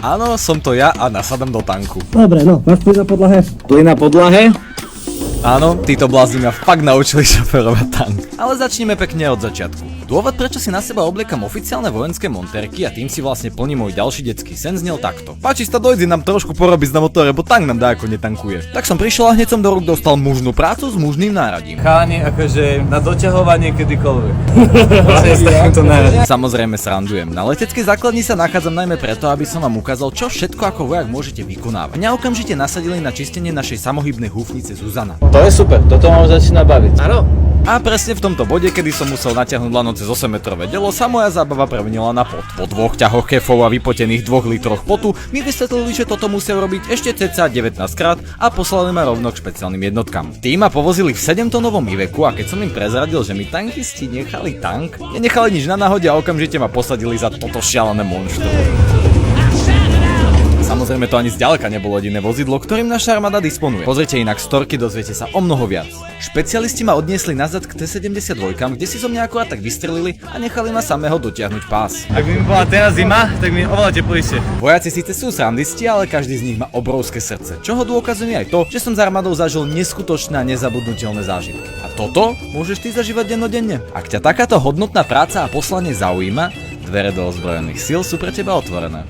Áno, som to ja a nasadám do tanku. Dobre, no, máš plyn na podlahe? Plyn na podlahe? Áno, títo blázni ma fakt naučili šoferovať tank. Ale začneme pekne od začiatku. Dôvod, prečo si na seba obliekam oficiálne vojenské montérky a tým si vlastne plní môj ďalší detský sen, znel takto. Páči sa, dojde nám trošku porobiť na motore, bo tank nám dáko netankuje. Tak som prišiel a hneď som do rúk dostal mužnú prácu s mužným náradím. Chalani, akože na doťahovanie kedykoľvek. Samozrejme srandujem. Na leteckej základni sa nachádzam najmä preto, aby som vám ukázal, čo všetko ako vojak môžete vykonávať. Mňa okamžite nasadili na čistenie našej samohybnej húfnice Zuzana. To je super, toto ma už začína baviť. Áno. A presne v tomto bode, kedy som musel natiahnuť lano cez 8-metrové delo, sa moja zábava premenila na pot. Po 2 ťahoch kefov a vypotených 2 litroch potu mi vysvetlili, že toto musia robiť ešte cca 19 krát a poslali ma rovno k špeciálnym jednotkám. Tí ma povozili v 7-tonovom Iveku a keď som im prezradil, že mi tankisti nechali tank, nenechali nič na náhode a okamžite ma posadili za toto šialené monštrum. Samozrejme to ani zďaleka nebolo jediné vozidlo, ktorým naša armáda disponuje. Pozrite inak storky, dozviete sa o mnoho viac. Špecialisti ma odniesli nazad k T-72, kde si zo mňa akurát tak vystrelili a nechali ma samého dotiahnuť pás. Ak by mi bola teraz zima, tak mi oveľa teplejšie. Vojaci síce sú srandisti, ale každý z nich má obrovské srdce, čoho dôkazuje aj to, že som s armádou zažil neskutočné a nezabudnutelné zážitky. A toto môžeš ty zažívať dennodenne. Ak ťa takáto hodnotná práca a poslanie zaujíma, dvere do ozbrojených síl sú pre teba otvorené.